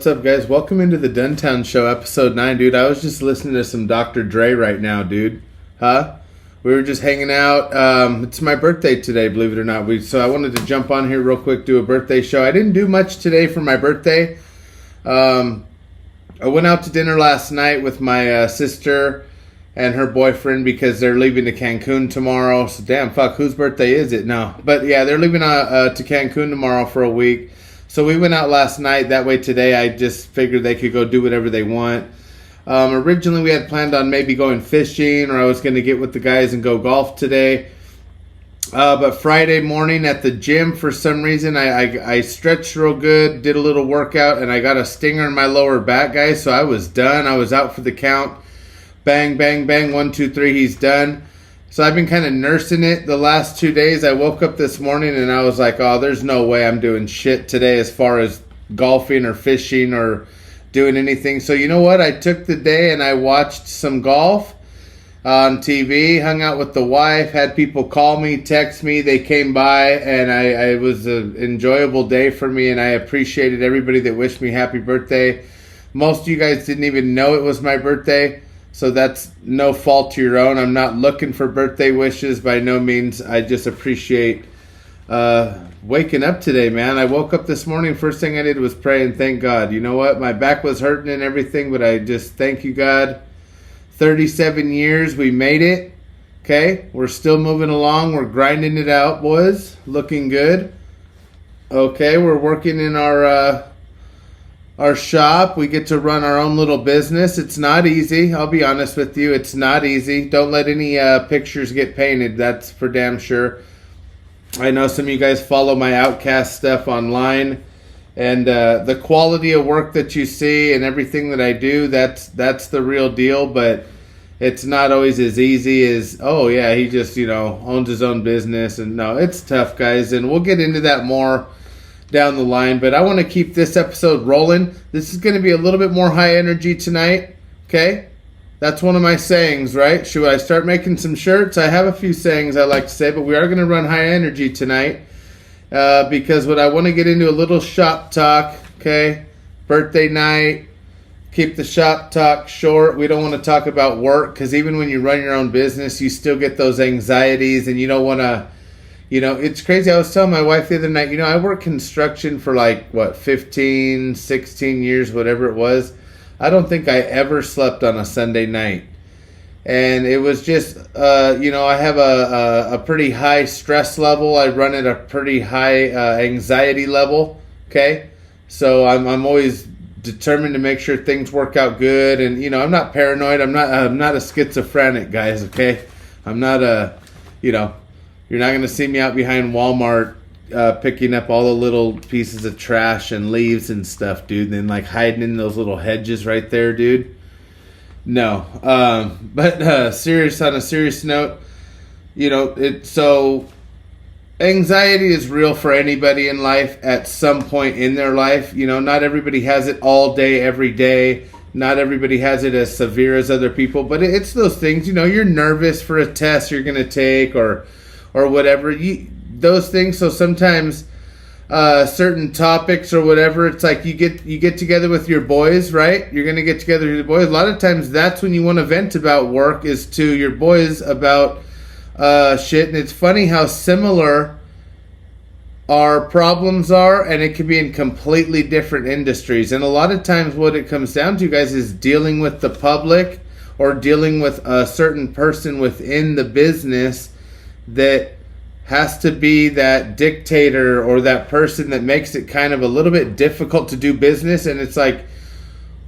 What's up, guys? Welcome into the Dunn Show, episode 9, dude. I was just listening to some Dr. Dre right now, dude. Huh? We were just hanging out. It's my birthday today, believe it or not. So I wanted to jump on here real quick, do a birthday show. I didn't do much today for my birthday. I went out to dinner last night with my sister and her boyfriend because they're leaving to Cancun tomorrow. So damn, fuck, whose birthday is it? No. But yeah, they're leaving to Cancun tomorrow for a week. So we went out last night. That way today I just figured they could go do whatever they want. Originally we had planned on maybe going fishing, or I was going to get with the guys and go golf today. But Friday morning at the gym, for some reason, I stretched real good, did a little workout, and I got a stinger in my lower back, guys. So I was done. I was out for the count. Bang, bang, bang. 1, 2, 3. He's done. So I've been kind of nursing it the last 2 days. I woke up this morning and I was like, oh, there's no way I'm doing shit today as far as golfing or fishing or doing anything. So you know what? I took the day and I watched some golf on TV, hung out with the wife, had people call me, text me. They came by, and it was an enjoyable day for me, and I appreciated everybody that wished me happy birthday. Most of you guys didn't even know it was my birthday. So that's no fault to your own. I'm not looking for birthday wishes by no means. I just appreciate waking up today, man. I woke up this morning. First thing I did was pray and thank God. You know what? My back was hurting and everything, but I just thank you, God. 37 years, we made it. Okay? We're still moving along. We're grinding it out, boys. Looking good. Okay, we're working in our shop. We get to run our own little business. It's not easy. I'll be honest with you. It's not easy. Don't let any pictures get painted. That's for damn sure. I know some of you guys follow my Outcast stuff online. And the quality of work that you see and everything that I do, that's the real deal. But it's not always as easy as, oh, yeah, he just, owns his own business. And no, it's tough, guys. And we'll get into that more down the line, but I want to keep this episode rolling. This is going to be a little bit more high energy tonight, okay? That's one of my sayings, right? Should I start making some shirts? I have a few sayings I like to say, but we are going to run high energy tonight because what I want to get into a little shop talk, okay? Birthday night, keep the shop talk short. We don't want to talk about work because even when you run your own business, you still get those anxieties and you don't want to. It's crazy. I was telling my wife the other night, I worked construction for 15, 16 years, whatever it was. I don't think I ever slept on a Sunday night. And it was just, I have a pretty high stress level. I run at a pretty high anxiety level, okay? So I'm always determined to make sure things work out good. And, I'm not paranoid. I'm not a schizophrenic, guys, okay? I'm not You're not going to see me out behind Walmart picking up all the little pieces of trash and leaves and stuff, dude. And then hiding in those little hedges right there, dude. No. But on a serious note, so anxiety is real for anybody in life at some point in their life. Not everybody has it all day, every day. Not everybody has it as severe as other people. But it's those things, you're nervous for a test you're going to take or whatever, those things. So sometimes certain topics or whatever, it's like you get together with your boys, right? You're gonna get together with your boys. A lot of times that's when you want to vent about work, is to your boys about shit. And it's funny how similar our problems are, and it can be in completely different industries. And a lot of times what it comes down to, guys, is dealing with the public or dealing with a certain person within the business that has to be that dictator or that person that makes it kind of a little bit difficult to do business. And it's like,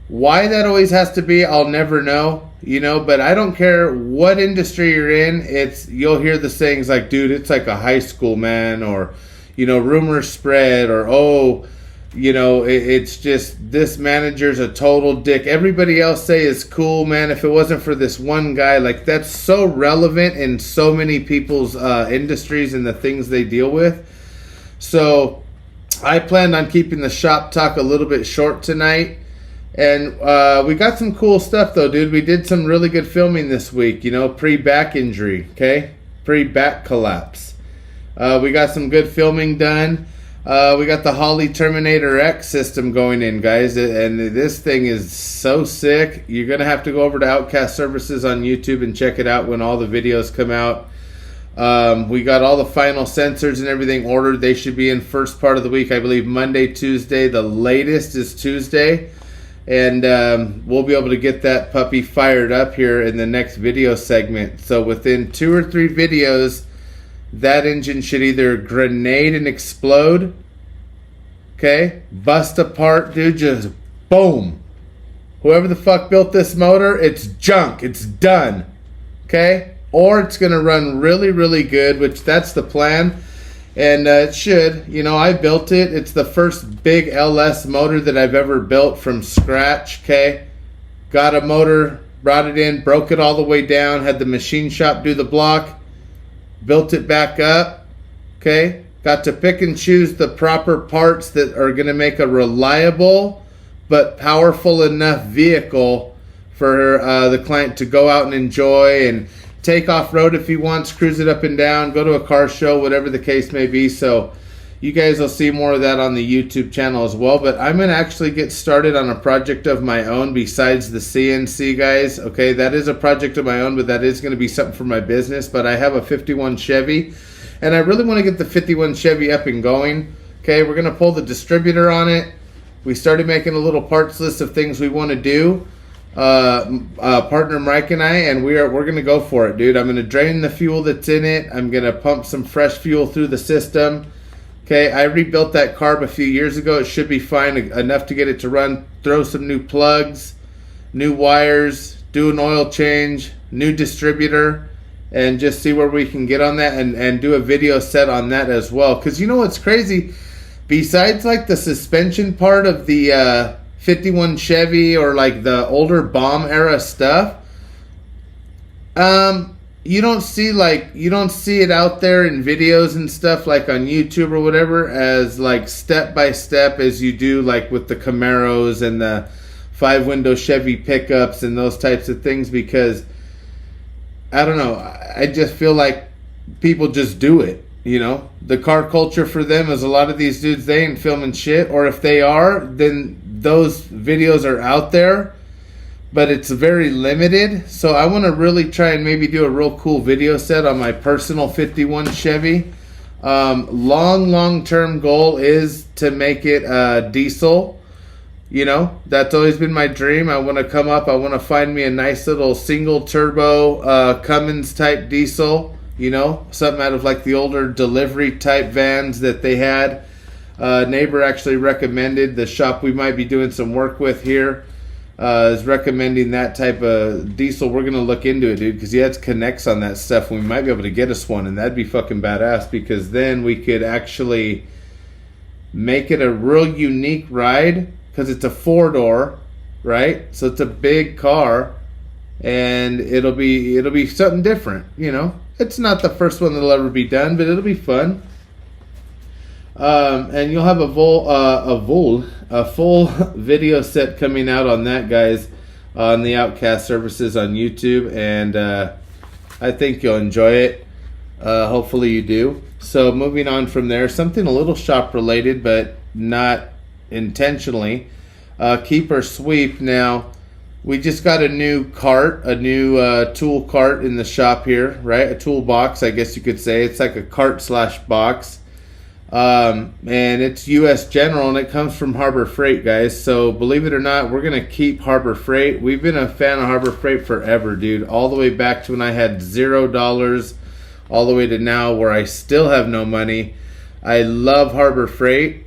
why that always has to be, I'll never know, but I don't care what industry you're in. You'll hear the sayings like, dude, it's like a high school, man, or, rumors spread, or, it's just this manager's a total dick. Everybody else say is cool, man. If it wasn't for this one guy, that's so relevant in so many people's industries and the things they deal with. So I planned on keeping the shop talk a little bit short tonight. And we got some cool stuff though, dude. We did some really good filming this week, pre-back injury, okay? Pre-back collapse. We got some good filming done. We got the Holley Terminator X system going in, guys, and this thing is so sick. You're going to have to go over to Outcast Services on YouTube and check it out when all the videos come out. We got all the final sensors and everything ordered. They should be in first part of the week, I believe Monday, Tuesday. The latest is Tuesday. And we'll be able to get that puppy fired up here in the next video segment. So within 2 or 3 videos, that engine should either grenade and explode, okay, bust apart, dude, just boom. Whoever the fuck built this motor, it's junk, it's done, okay? Or it's going to run really, really good, which that's the plan. And it should. You know, I built it. It's the first big LS motor that I've ever built from scratch, okay? Got a motor, brought it in, broke it all the way down, had the machine shop do the block, built it back up, okay? Got to pick and choose the proper parts that are going to make a reliable but powerful enough vehicle for the client to go out and enjoy and take off-road if he wants, cruise it up and down, go to a car show, whatever the case may be. So you guys will see more of that on the YouTube channel as well. But I'm going to actually get started on a project of my own besides the CNC, guys. Okay, that is a project of my own, but that is going to be something for my business. But I have a 51 Chevy, and I really want to get the 51 Chevy up and going. Okay, we're going to pull the distributor on it. We started making a little parts list of things we want to do. Partner Mike and I, and we're gonna go for it, dude. I'm gonna drain the fuel that's in it. I'm gonna pump some fresh fuel through the system. Okay, I rebuilt that carb a few years ago. It should be fine enough to get it to run. Throw some new plugs, new wires, do an oil change, new distributor, and just see where we can get on that, and do a video set on that as well. Because you know what's crazy? Besides like the suspension part of the 51 Chevy or like the older bomb era stuff, you don't see it out there in videos and stuff like on YouTube or whatever as like step by step as you do like with the Camaros and the 5-window Chevy pickups and those types of things, because I don't know, I just feel like people just do it. You know, the car culture for them is a lot of these dudes, they ain't filming shit, or if they are, then those videos are out there, but it's very limited. So I want to really try and maybe do a real cool video set on my personal 51 Chevy. Long-term goal is to make it diesel. You know, that's always been my dream. I want to find me a nice little single turbo Cummins type diesel. You know, something out of like the older delivery type vans that they had. Neighbor actually recommended, the shop we might be doing some work with here is recommending that type of diesel. We're going to look into it, dude, because he has connects on that stuff. We might be able to get us one, and that'd be fucking badass, because then we could actually make it a real unique ride, because it's a 4-door, right? So it's a big car, and it'll be something different, you know. It's not the first one that'll ever be done, but it'll be fun. And you'll have a full video set coming out on that, guys, on the Outcast Services on YouTube, and I think you'll enjoy it. Hopefully you do. So moving on from there, something a little shop related, but not intentionally. Keep or sweep. Now, we just got a new cart, a new tool cart in the shop here, right? A toolbox, I guess you could say. It's like a cart / box. And it's U.S. General, and it comes from Harbor Freight, guys. So believe it or not, we're going to keep Harbor Freight. We've been a fan of Harbor Freight forever, dude. All the way back to when I had $0, all the way to now where I still have no money. I love Harbor Freight.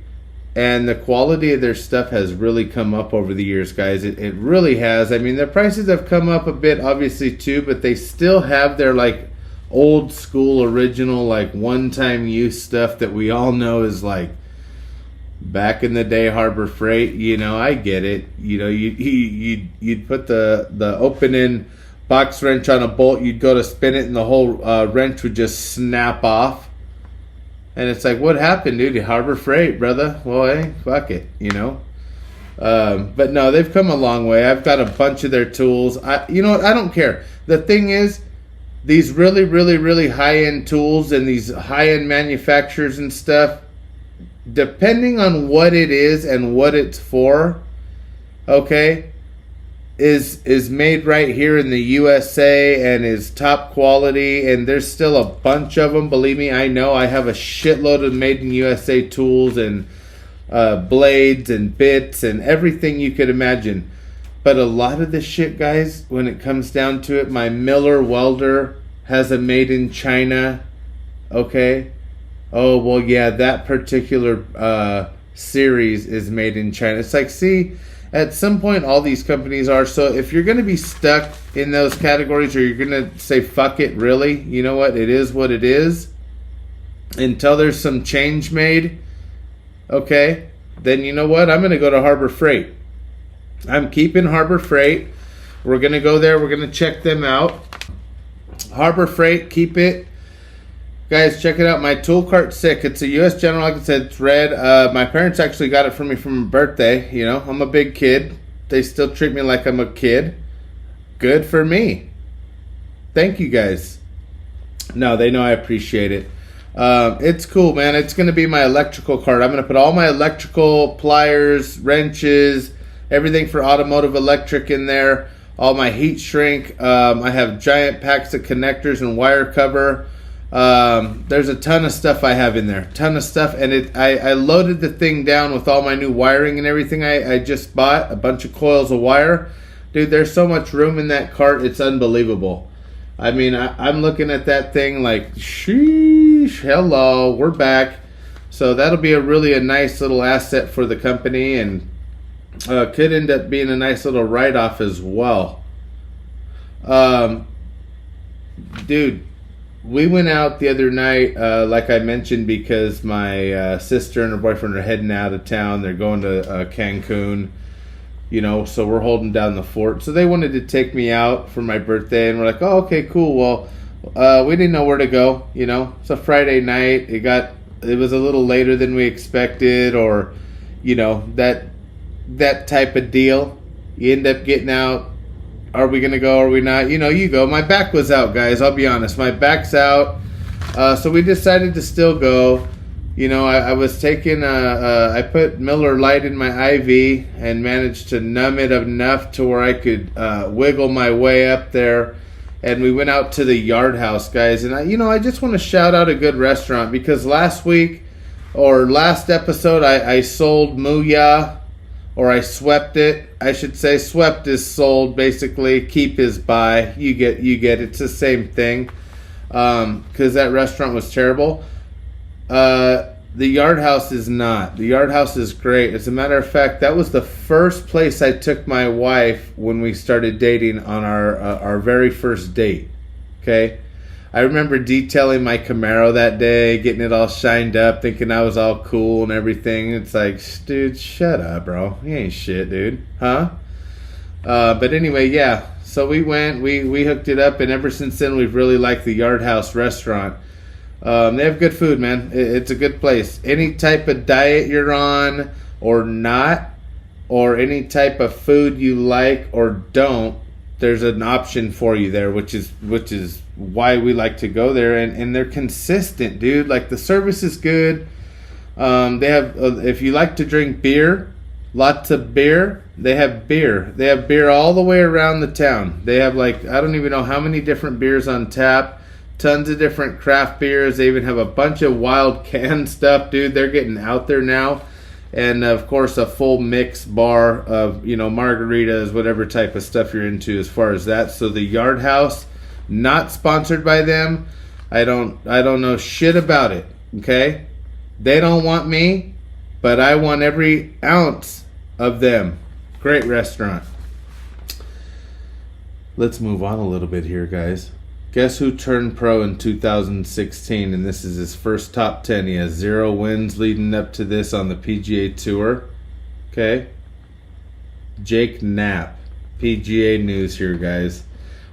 And the quality of their stuff has really come up over the years, guys. It really has. I mean, their prices have come up a bit, obviously, too, but they still have their, like, old school, original, like, one-time use stuff that we all know is, like, back in the day Harbor Freight. You know, I get it. You know, you'd put the open-in box wrench on a bolt, you'd go to spin it, and the whole wrench would just snap off. And it's like, what happened, dude? Harbor Freight, brother. Well, hey, fuck it, you know. But no, they've come a long way. I've got a bunch of their tools. You know what? I don't care. The thing is, these really, really, really high-end tools and these high-end manufacturers and stuff, depending on what it is and what it's for, okay, is made right here in the USA and is top quality, and there's still a bunch of them. Believe me, I know. I have a shitload of made in USA tools and blades and bits and everything you could imagine. But a lot of the shit, guys, when it comes down to it, my Miller welder has a made in China. Okay. Oh, well, yeah, that particular series is made in China. It's like, see, at some point, all these companies are. So if you're going to be stuck in those categories, or you're going to say, fuck it, really, you know what? It is what it is. Until there's some change made, okay, then you know what? I'm going to go to Harbor Freight. I'm keeping Harbor Freight. We're going to go there. We're going to check them out. Harbor Freight, keep it. Guys, check it out. My tool cart's sick. It's a U.S. General, like I said, it's red. My parents actually got it for me for my birthday. You know, I'm a big kid. They still treat me like I'm a kid. Good for me. Thank you, guys. No, they know I appreciate it. It's cool, man. It's going to be my electrical cart. I'm going to put all my electrical pliers, wrenches, everything for automotive electric in there. All my heat shrink. I have giant packs of connectors and wire cover. There's a ton of stuff I have in there. Ton of stuff. And I loaded the thing down with all my new wiring and everything I just bought. A bunch of coils of wire. Dude, there's so much room in that cart. It's unbelievable. I mean, I'm looking at that thing like, sheesh, hello, we're back. So that'll be a nice little asset for the company, and could end up being a nice little write-off as well. Dude, we went out the other night, like I mentioned, because my sister and her boyfriend are heading out of town. They're going to Cancun. You know, so we're holding down the fort. So they wanted to take me out for my birthday, and we're like, oh, okay, cool. Well, we didn't know where to go. You know, it's a Friday night. It was a little later than we expected, or, you know, that type of deal. You end up getting out. Are we gonna go? Are we not? You know, you go. My back was out, guys. I'll be honest. My back's out. So we decided to still go. You know, I was taking, I put Miller Lite in my IV and managed to numb it enough to where I could wiggle my way up there. And we went out to the Yard House, guys. And, I just want to shout out a good restaurant, because last episode, I sold Muya, or I swept it. I should say swept is sold, basically. Keep is buy. You get it's the same thing. Because that restaurant was terrible. The Yard House is not. The Yard House is great. As a matter of fact, that was the first place I took my wife when we started dating on our very first date. Okay? I remember detailing my Camaro that day, getting it all shined up, thinking I was all cool and everything. It's like, dude, shut up, bro. You ain't shit, dude. Huh? But anyway, yeah. So we went, we hooked it up, and ever since then we've really liked the Yard House restaurant. They have good food, man. It's a good place. Any type of diet you're on or not, or any type of food you like or don't, there's an option for you there, which is why we like to go there. And they're consistent, dude. Like, the service is good. They have, if you like to drink beer, lots of beer. They have beer. They have beer all the way around the town. They have, like, I don't even know how many different beers on tap. Tons of different craft beers. They even have a bunch of wild canned stuff, dude. They're getting out there now. And, of course, a full mix bar of, margaritas, whatever type of stuff you're into as far as that. So the Yard House, not sponsored by them. I don't know shit about it, okay? They don't want me, but I want every ounce of them. Great restaurant. Let's move on a little bit here, guys. Guess who turned pro in 2016, and this is his first top 10. He has 0 wins leading up to this on the PGA Tour. Okay. Jake Knapp. PGA news here, guys.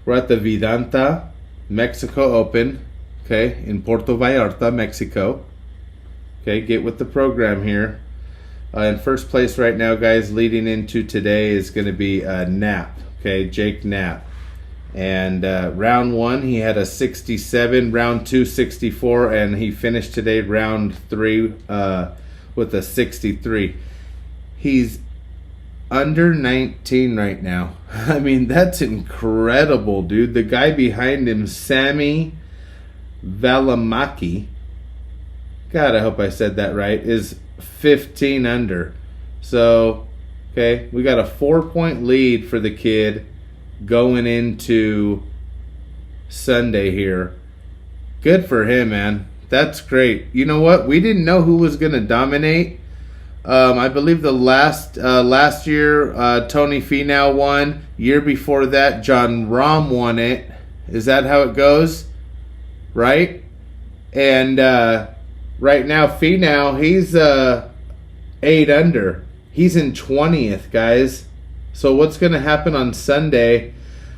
We're at the Vidanta Mexico Open. Okay. In Puerto Vallarta, Mexico. Okay. Get with the program here. In first place right now, guys, leading into today is going to be Knapp. Okay. Jake Knapp. And round 1, he had a 67, round 2, 64, and he finished today round 3 with a 63. He's under 19 right now. I mean, that's incredible, dude. The guy behind him, Sami Valimaki, God, I hope I said that right, is 15 under. So, okay, we got a 4-point lead for the kid going into Sunday here. Good for him, man. That's great. You know what? We didn't know who was going to dominate. I believe the last year, Tony Finau won. Year before that, John Rahm won it. Is that how it goes? Right? And right now, Finau, he's 8 under. He's in 20th, guys. So what's going to happen on Sunday?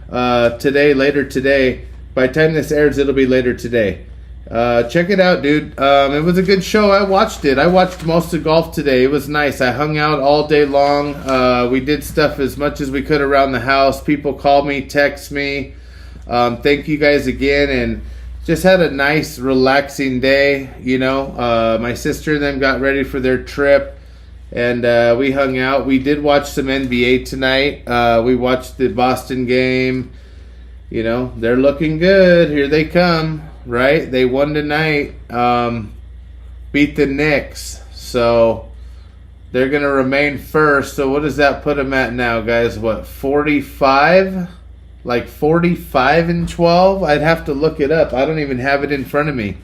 Later today. By the time this airs, it'll be later today. Check it out, dude. It was a good show. I watched it. I watched most of golf today. It was nice. I hung out all day long. We did stuff as much as we could around the house. People called me, text me. Thank you guys again, and just had a nice, relaxing day. You know, my sister and them got ready for their trip, and we hung out. We did watch some NBA tonight. We watched the Boston game. You know, they're looking good. Here they come. Right? They won tonight. Beat the Knicks. So they're going to remain first. So what does that put them at now, guys? What, 45? Like 45 and 12? I'd have to look it up. I don't even have it in front of me.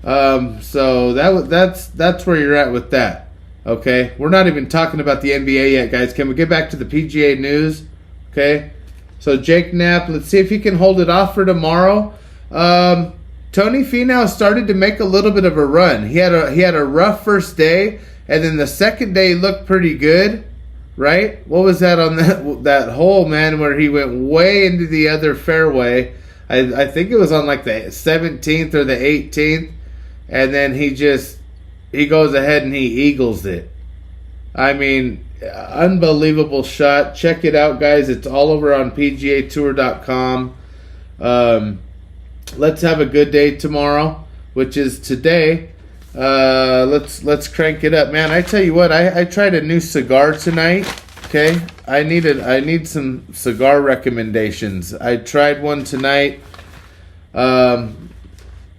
So that's where you're at with that. Okay? We're not even talking about the NBA yet, guys. Can we get back to the PGA news? Okay? So Jake Knapp, let's see if he can hold it off for tomorrow. Tony Finau started to make a little bit of a run. He had a rough first day, and then the second day looked pretty good, right? What was that on that hole, man, where he went way into the other fairway? I think it was on like the 17th or the 18th, and then he goes ahead and he eagles it. I mean, unbelievable shot. Check it out, guys. It's all over on PGAtour.com. Let's have a good day tomorrow, which is today. Let's crank it up, man. I tell you what, I tried a new cigar tonight. Okay, I need some cigar recommendations. I tried one tonight. It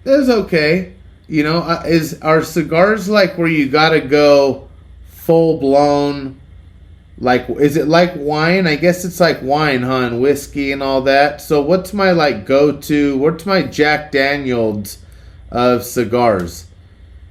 was okay. You know, are cigars like where you gotta go full blown? Like, is it like wine? I guess it's like wine, huh? And whiskey and all that. So what's my go-to? What's my Jack Daniels of cigars?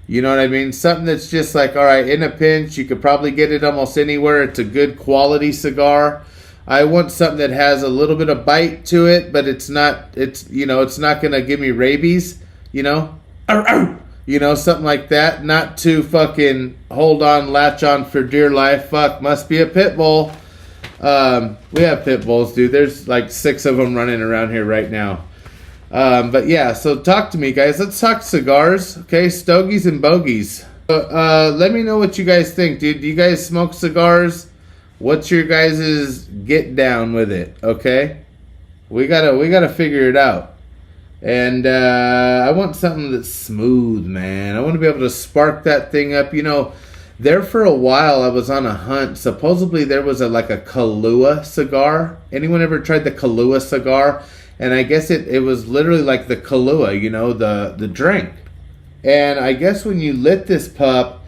You know what I mean? Something that's just like, all right, in a pinch, you could probably get it almost anywhere. It's a good quality cigar. I want something that has a little bit of bite to it, but it's not going to give me rabies, you know? Arr, arr. You know, something like that. Not to fucking hold on, latch on for dear life. Fuck, must be a pit bull. We have pit bulls, dude. There's like 6 of them running around here right now. But yeah, so talk to me, guys. Let's talk cigars, okay? Stogies and bogeys. Let me know what you guys think, dude. Do you guys smoke cigars? What's your guys' get down with it, okay? We gotta figure it out. And I want something that's smooth, man. I want to be able to spark that thing up. You know, there for a while I was on a hunt. Supposedly there was a Kahlua cigar. Anyone ever tried the Kahlua cigar? And I guess it was literally like the Kahlua, you know, the drink. And I guess when you lit this pup,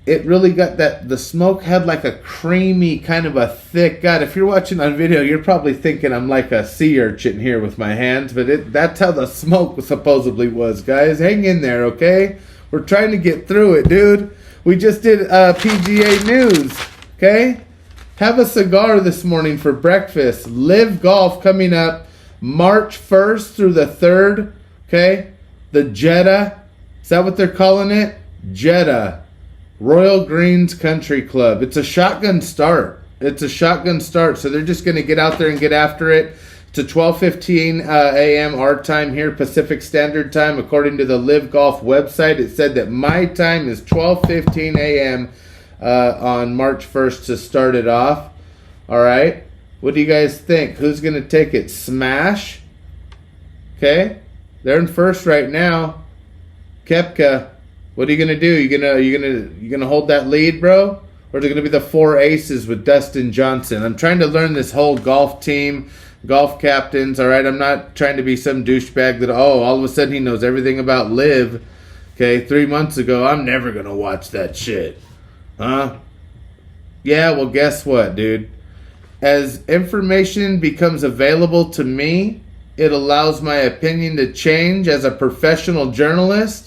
it really got the smoke had like a creamy kind of a thick. God, if you're watching on video, you're probably thinking I'm like a sea urchin here with my hands, but that's how the smoke supposedly was, guys. Hang in there, okay? We're trying to get through it, dude. We just did PGA news, okay? Have a cigar this morning for breakfast. Live Golf coming up March 1st through the 3rd, okay? The Jeddah, is that what they're calling it? Jeddah. Royal Greens Country Club. It's a shotgun start. So they're just going to get out there and get after it. It's a 12:15 a.m. our time here, Pacific Standard Time. According to the Live Golf website, it said that my time is 12:15 a.m. On March 1st to start it off. All right. What do you guys think? Who's going to take it? Smash? Okay. They're in first right now. Koepka. What are you gonna do? You gonna hold that lead, bro? Or is it gonna be the four aces with Dustin Johnson? I'm trying to learn this whole golf team, golf captains. All right, I'm not trying to be some douchebag that all of a sudden he knows everything about live. Okay, 3 months ago, I'm never gonna watch that shit, huh? Yeah, well, guess what, dude? As information becomes available to me, it allows my opinion to change as a professional journalist,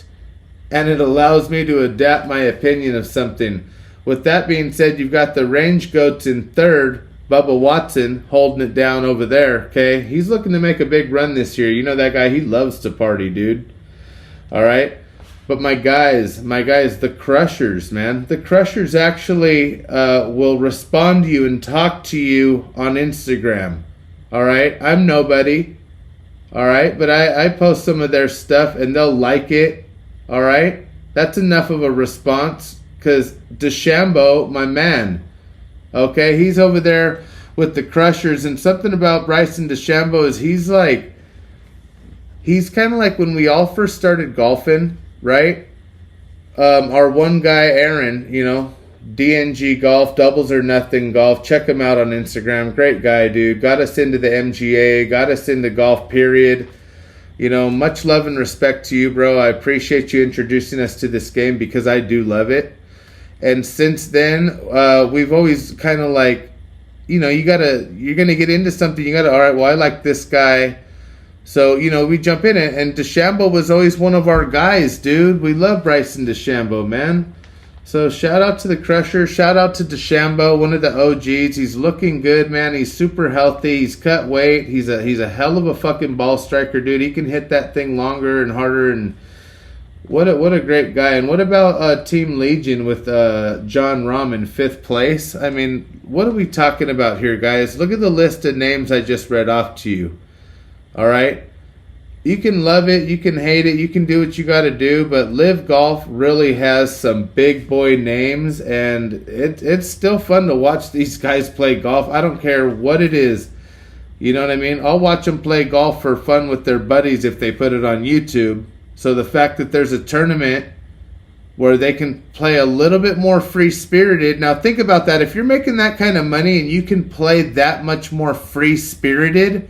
and it allows me to adapt my opinion of something. With that being said, you've got the range goats in third, Bubba Watson, holding it down over there, okay? He's looking to make a big run this year. You know that guy, he loves to party, dude. All right? But my guys, the Crushers, man. The Crushers actually will respond to you and talk to you on Instagram. All right? I'm nobody. All right? But I post some of their stuff and they'll like it. All right? That's enough of a response because DeChambeau, my man, okay, he's over there with the Crushers. And something about Bryson DeChambeau is he's kind of like when we all first started golfing, right? Our one guy, Aaron, DNG Golf, Doubles or Nothing Golf. Check him out on Instagram. Great guy, dude. Got us into the MGA. Got us into golf, period. Much love and respect to you, bro. I appreciate you introducing us to this game because I do love it. And since then, we've always kind of like, you're going to get into something. You got to, all right, well, I like this guy. So, we jump in it, and DeChambeau was always one of our guys, dude. We love Bryson DeChambeau, man. So, shout out to the Crusher. Shout out to DeChambeau, one of the OGs. He's looking good, man. He's super healthy. He's cut weight. He's a hell of a fucking ball striker, dude. He can hit that thing longer and harder, and what a great guy. And what about Team Legion with John Rahm in 5th place? I mean, what are we talking about here, guys? Look at the list of names I just read off to you. All right, you can love it, you can hate it, you can do what you got to do, but Live Golf really has some big boy names, and it's still fun to watch these guys play golf. I don't care what it is, you know what I mean? I'll watch them play golf for fun with their buddies if they put it on YouTube. So the fact that there's a tournament where they can play a little bit more free-spirited. Now think about that. If you're making that kind of money and you can play that much more free-spirited,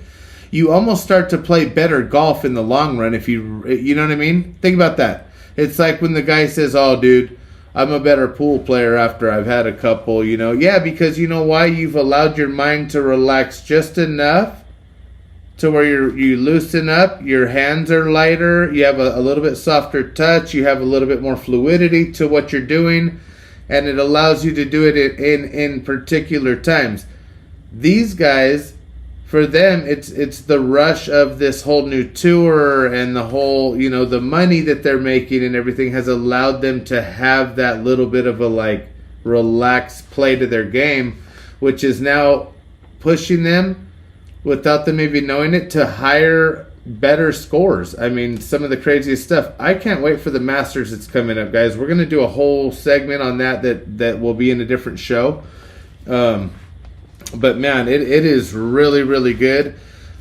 you almost start to play better golf in the long run if you know what I mean? Think about that. It's like when the guy says, oh, dude, I'm a better pool player after I've had a couple, Yeah, because you know why? You've allowed your mind to relax just enough to where you loosen up, your hands are lighter, you have a little bit softer touch, you have a little bit more fluidity to what you're doing, and it allows you to do it in particular times. These guys, for them, it's the rush of this whole new tour and the whole, the money that they're making and everything has allowed them to have that little bit of a relaxed play to their game, which is now pushing them, without them even knowing it, to higher, better scores. I mean, some of the craziest stuff. I can't wait for the Masters that's coming up, guys. We're going to do a whole segment on that will be in a different show. But man, it is really, really good.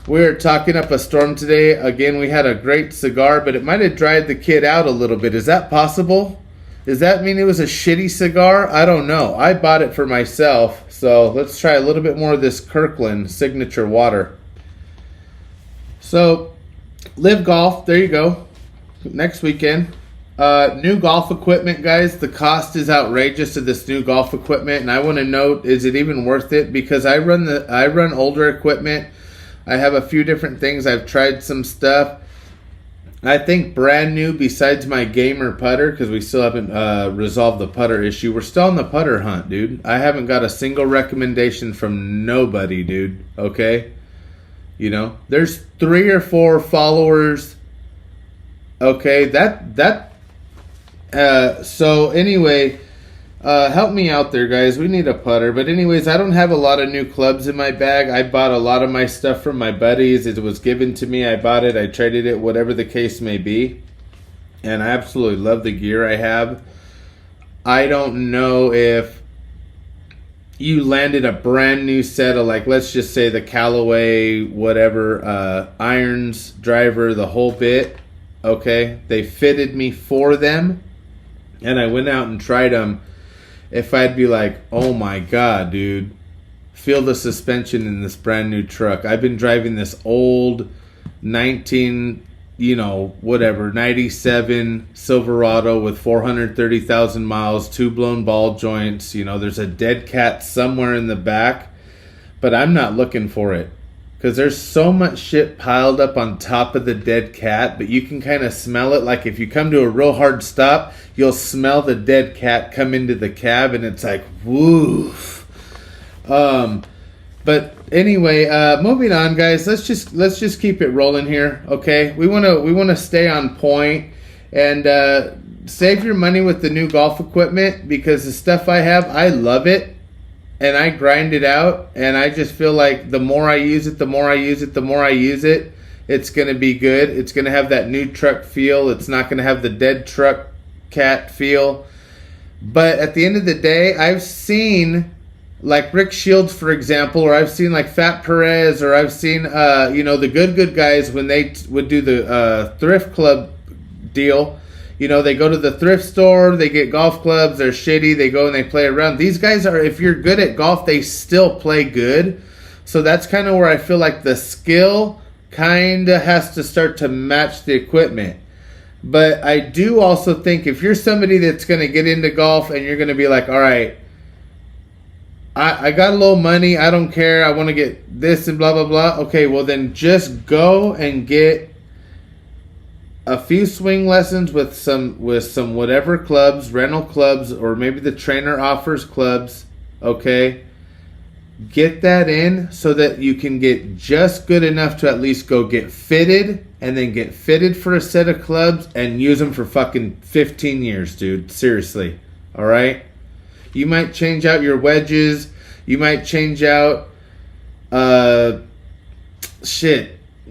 We're talking up a storm today. Again, we had a great cigar, but it might have dried the kid out a little bit. Is that possible? Does that mean it was a shitty cigar? I don't know. I bought it for myself. So let's try a little bit more of this Kirkland signature water. So, Live Golf, there you go. Next weekend. New golf equipment, guys. The cost is outrageous of this new golf equipment, and I want to note: is it even worth it? Because I run older equipment. I have a few different things. I've tried some stuff. I think brand new, besides my gamer putter, because we still haven't resolved the putter issue. We're still on the putter hunt, dude. I haven't got a single recommendation from nobody, dude. Okay, there's 3 or 4 followers. Okay, so anyway, help me out there, guys. We need a putter. But anyways, I don't have a lot of new clubs in my bag. I bought a lot of my stuff from my buddies. It was given to me. I bought it. I traded it, whatever the case may be. And I absolutely love the gear I have. I don't know if you landed a brand new set of, let's just say the Callaway, whatever, irons, driver, the whole bit. Okay, they fitted me for them. and I went out and tried them, if I'd be like, oh my God, dude, feel the suspension in this brand new truck. I've been driving this old 97 Silverado with 430,000 miles, 2 blown ball joints. There's a dead cat somewhere in the back, but I'm not looking for it. Because there's so much shit piled up on top of the dead cat, but you can kind of smell it. Like if you come to a real hard stop, you'll smell the dead cat come into the cab, and it's like, woof. But anyway, moving on, guys. Let's just keep it rolling here, okay? We wanna stay on point and save your money with the new golf equipment, because the stuff I have, I love it. And I grind it out, and I just feel like the more I use it, it's going to be good. It's going to have that new truck feel. It's not going to have the dead truck cat feel. But at the end of the day, I've seen, like Rick Shields, for example, or I've seen like Fat Perez, or I've seen, the good guys when they would do the thrift club deal. They go to the thrift store, they get golf clubs, they're shitty, they go and they play around. These guys are, if you're good at golf, they still play good. So that's kind of where I feel like the skill kind of has to start to match the equipment. But I do also think if you're somebody that's going to get into golf and you're going to be like, all right, I got a little money, I don't care, I want to get this and blah, blah, blah. Okay, well then just go and get a few swing lessons with some whatever clubs, rental clubs, or maybe the trainer offers clubs, okay? Get that in so that you can get just good enough to at least go get fitted, and then get fitted for a set of clubs and use them for fucking 15 years, dude. Seriously, all right? You might change out your wedges. You might change out,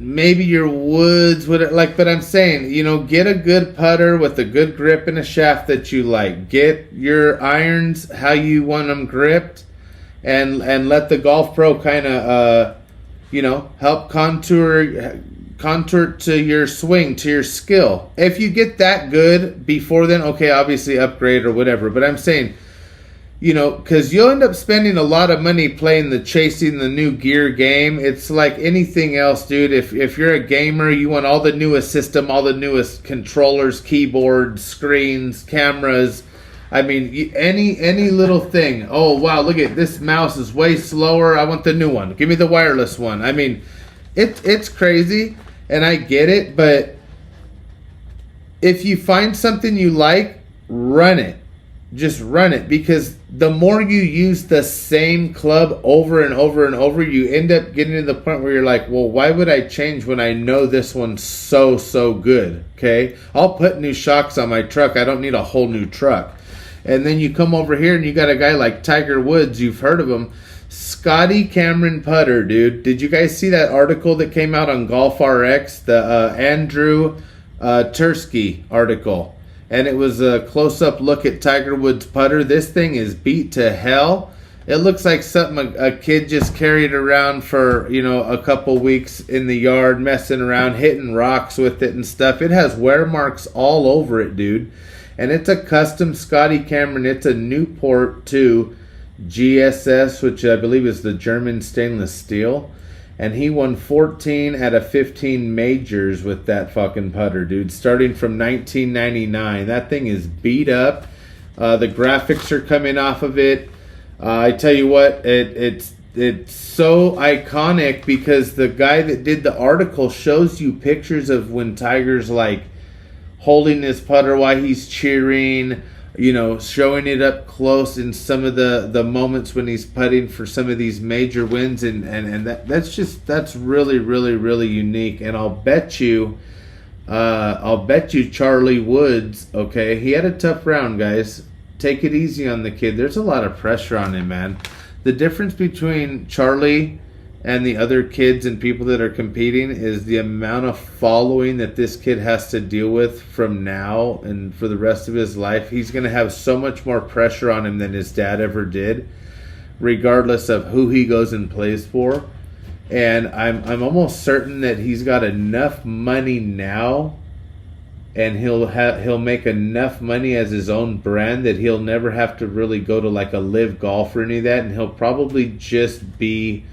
maybe your woods, but I'm saying, get a good putter with a good grip and a shaft that you like. Get your irons how you want them gripped, and let the golf pro kind of, help contour to your swing, to your skill. If you get that good before then, okay, obviously upgrade or whatever. But I'm saying, because you'll end up spending a lot of money playing chasing the new gear game. It's like anything else, dude. If you're a gamer, you want all the newest system, all the newest controllers, keyboards, screens, cameras. I mean, any little thing. Oh, wow, look at this mouse is way slower. I want the new one. Give me the wireless one. I mean, it's crazy, and I get it, but if you find something you like, run it. Just run it, because the more you use the same club over and over and over, you end up getting to the point where you're like, well, why would I change when I know this one's so good, okay? I'll put new shocks on my truck. I don't need a whole new truck. And then you come over here and you got a guy like Tiger Woods. You've heard of him. Scotty Cameron putter, dude. Did you guys see that article that came out on Golf RX? The Andrew Tursky article. And it was a close-up look at Tiger Woods' putter. This thing is beat to hell. It looks like something a kid just carried around for, a couple weeks in the yard, messing around, hitting rocks with it and stuff. It has wear marks all over it, dude. And it's a custom Scotty Cameron. It's a Newport 2 GSS, which I believe is the German stainless steel. And he won 14 out of 15 majors with that fucking putter, dude. Starting from 1999. That thing is beat up. The graphics are coming off of it. I tell you what, it's so iconic because the guy that did the article shows you pictures of when Tiger's like holding his putter while he's cheering, showing it up close in some of the moments when he's putting for some of these major wins, and that's really, really, really unique. And I'll bet you Charlie Woods, okay, he had a tough round, guys. Take it easy on the kid. There's a lot of pressure on him, man. The difference between Charlie and the other kids and people that are competing is the amount of following that this kid has to deal with from now and for the rest of his life. He's going to have so much more pressure on him than his dad ever did, regardless of who he goes and plays for. And I'm almost certain that he's got enough money now and he'll make enough money as his own brand that he'll never have to really go to like a live golf or any of that, and he'll probably just be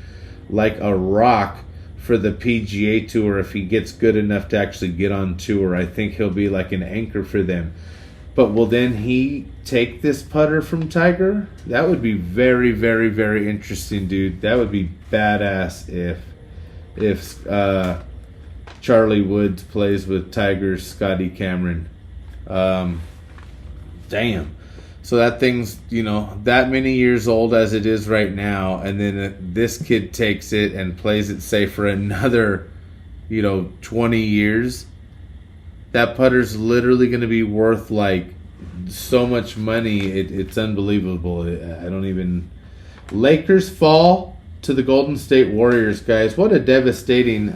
like a rock for the PGA Tour if he gets good enough to actually get on tour. I think he'll be like an anchor for them. But will then he take this putter from Tiger? That would be very, very, very interesting, dude. That would be badass if Charlie Woods plays with Tiger's Scotty Cameron. Damn. So that thing's, that many years old as it is right now, and then this kid takes it and plays it, say, for another, 20 years. That putter's literally going to be worth, like, so much money. It's unbelievable. I don't even... Lakers fall to the Golden State Warriors, guys. What a devastating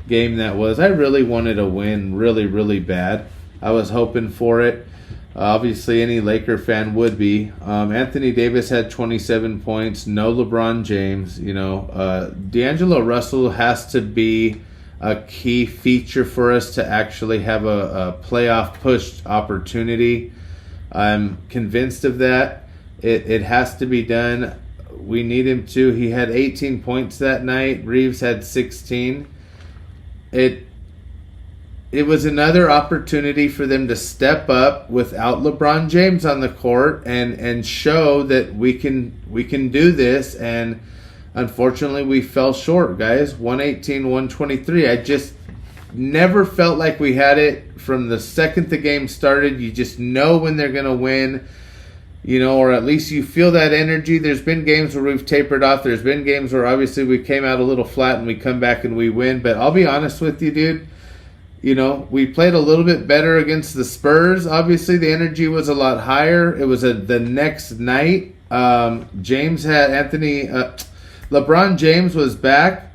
game that was. I really wanted a win really, really bad. I was hoping for it. Obviously, any Laker fan would be. Anthony Davis had 27 points. No LeBron James. D'Angelo Russell has to be a key feature for us to actually have a playoff push opportunity. I'm convinced of that. It has to be done. We need him to. He had 18 points that night. Reeves had 16. It was another opportunity for them to step up without LeBron James on the court and show that we can do this. And unfortunately, we fell short, guys. 118-123. I just never felt like we had it from the second the game started. You just know when they're going to win, or at least you feel that energy. There's been games where we've tapered off. There's been games where obviously we came out a little flat and we come back and we win. But I'll be honest with you, dude. We played a little bit better against the Spurs. Obviously, the energy was a lot higher. It was the next night. LeBron James was back,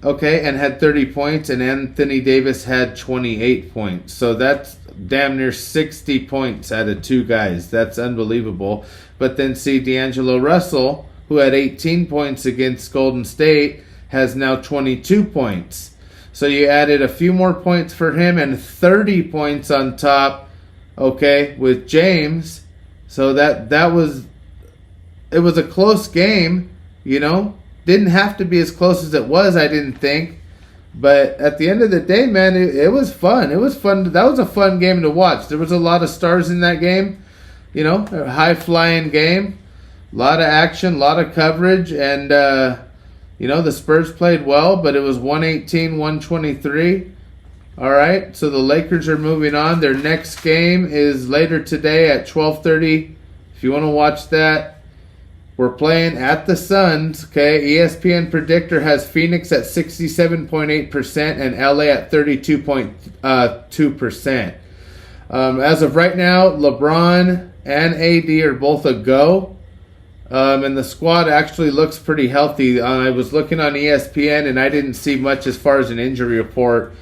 and had 30 points, and Anthony Davis had 28 points. So that's damn near 60 points out of two guys. That's unbelievable. But then see D'Angelo Russell, who had 18 points against Golden State, has now 22 points. So you added a few more points for him and 30 points on top, with James. So it was a close game, Didn't have to be as close as it was, I didn't think. But at the end of the day, man, it was fun. It was fun. That was a fun game to watch. There was a lot of stars in that game, a high-flying game. A lot of action, a lot of coverage, and... the Spurs played well, but it was 118-123. All right, so the Lakers are moving on. Their next game is later today at 12:30. If you want to watch that, we're playing at the Suns. ESPN predictor has Phoenix at 67.8% and LA at 32.2%. As of right now, LeBron and AD are both a go. And the squad actually looks pretty healthy. I was looking on ESPN, and I didn't see much as far as an injury report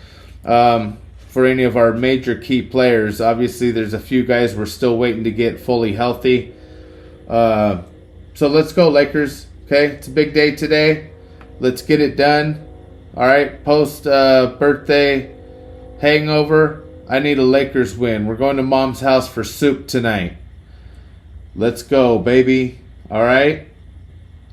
for any of our major key players. Obviously, there's a few guys we're still waiting to get fully healthy. So let's go, Lakers. It's a big day today. Let's get it done. All right, post-birthday hangover. I need a Lakers win. We're going to Mom's house for soup tonight. Let's go, baby. All right,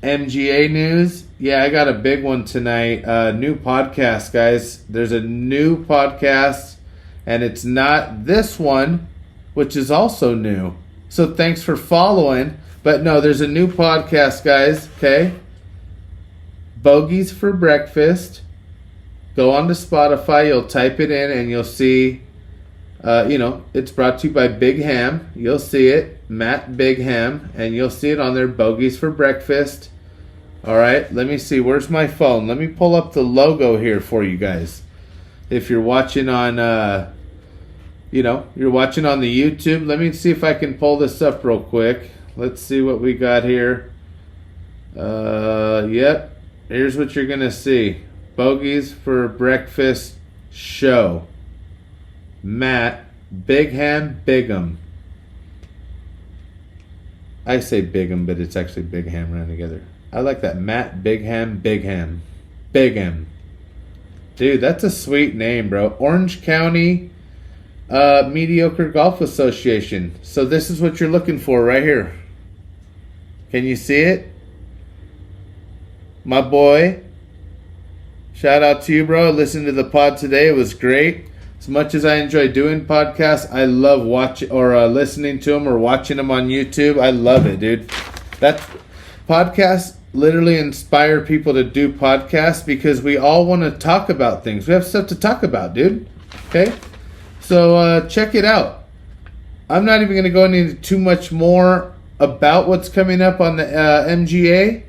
MGA news. Yeah, I got a big one tonight. New podcast, guys. There's a new podcast, and it's not this one, which is also new. So thanks for following. But no, there's a new podcast, guys. Bogeys for Breakfast. Go on to Spotify. You'll type it in, and you'll see. It's brought to you by Big Ham. You'll see it. Matt Big Ham, and you'll see it on there, Bogeys for Breakfast. All right, let me see. Where's my phone? Let me pull up the logo here for you guys. If you're watching on, you're watching on the YouTube, let me see if I can pull this up real quick. Let's see what we got here. Yep, here's what you're going to see. Bogeys for Breakfast show. Matt Big Ham Bigham. I say Bigham, but it's actually Big Ham running together. I like that. Matt Big Ham Bigham. Bigham. Dude, that's a sweet name, bro. Orange County, Mediocre Golf Association. So this is what you're looking for right here. Can you see it? My boy. Shout out to you, bro. Listen to the pod today. It was great. As much as I enjoy doing podcasts, I love watching or listening to them or watching them on YouTube. I love it, dude. That podcasts literally inspire people to do podcasts because we all want to talk about things. We have stuff to talk about, dude. Okay? So check it out. I'm not even going to go into too much more about what's coming up on the MGA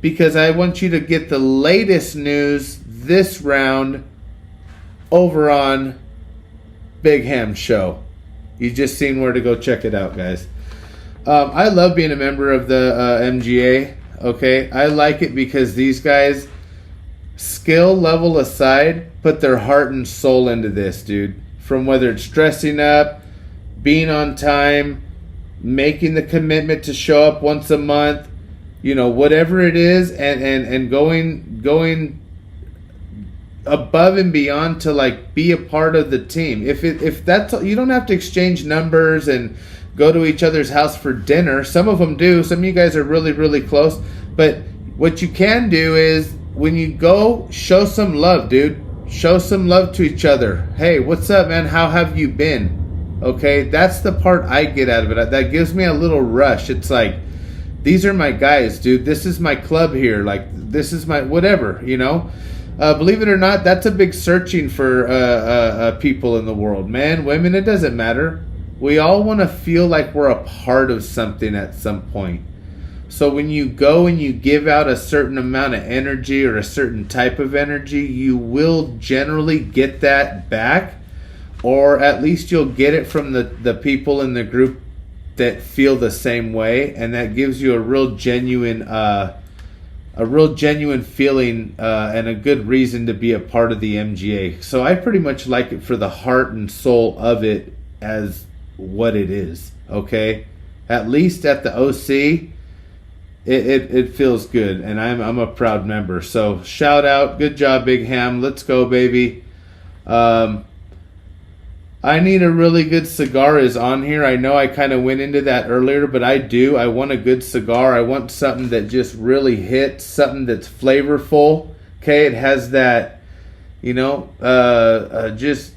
because I want you to get the latest news this round over on Big Ham Show. You just seen where to go check it out, guys. I love being a member of the MGA. Okay, I like it because these guys, skill level aside, put their heart and soul into this, dude. From whether it's dressing up, being on time, making the commitment to show up once a month, you know, whatever it is, and going above and beyond to like be a part of the team. If that's, you don't have to exchange numbers and go to each other's house for dinner. Some of them do. Some of you guys are really, really close. But what you can do is when you go, show some love, dude. Show some love to each other. Hey, what's up, man? How have you been? Okay, that's the part I get out of it. That gives me a little rush. It's like, these are my guys, dude. This is my club here. Like, this is my whatever, you know? Believe it or not, that's a big searching for people in the world. Man, women, it doesn't matter. We all want to feel like we're a part of something at some point. So when you go and you give out a certain amount of energy or a certain type of energy, you will generally get that back. Or at least you'll get it from the people in the group that feel the same way. And that gives you a real genuine feeling and a good reason to be a part of the MGA. So I pretty much like it for the heart and soul of it as what it is. Okay, at least at the OC, it feels good, and I'm a proud member. So shout out, good job, Big Ham. Let's go, baby. I need a really good cigar is on here. I know I kind of went into that earlier, but I do. I want a good cigar. I want something that just really hits, something that's flavorful. Okay, it has that, you know, just,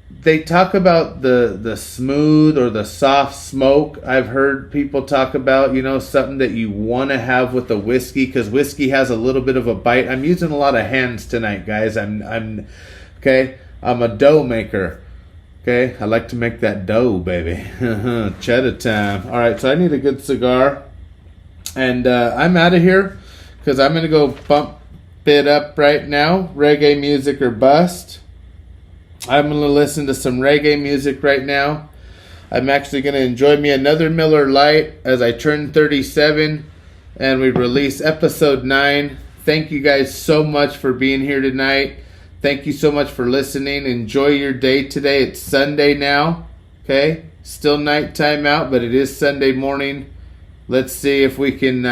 they talk about the smooth or the soft smoke. I've heard people talk about, you know, something that you want to have with the whiskey, because whiskey has a little bit of a bite. I'm using a lot of hands tonight, guys. I'm okay. I'm a dough maker. Okay, I like to make that dough, baby. Cheddar time. All right, so I need a good cigar. And I'm out of here because I'm going to go bump it up right now. Reggae music or bust. I'm going to listen to some reggae music right now. I'm actually going to enjoy me another Miller Lite as I turn 37 and we release episode 9. Thank you guys so much for being here tonight. Thank you so much for listening. Enjoy your day today. It's Sunday now. Okay? Still nighttime out, but it is Sunday morning. Let's see if we can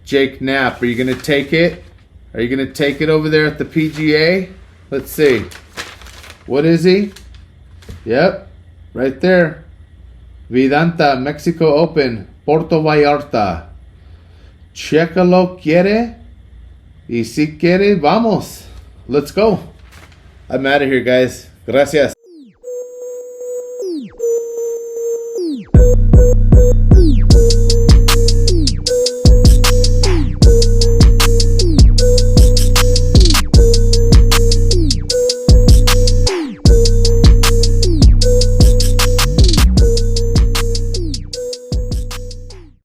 Jake Knapp. Are you going to take it? Are you going to take it over there at the PGA? Let's see. What is he? Yep. Right there. Vidanta, Mexico Open. Puerto Vallarta. Chécalo, quiere. Y si quiere, vamos. Let's go. I'm out of here, guys. Gracias.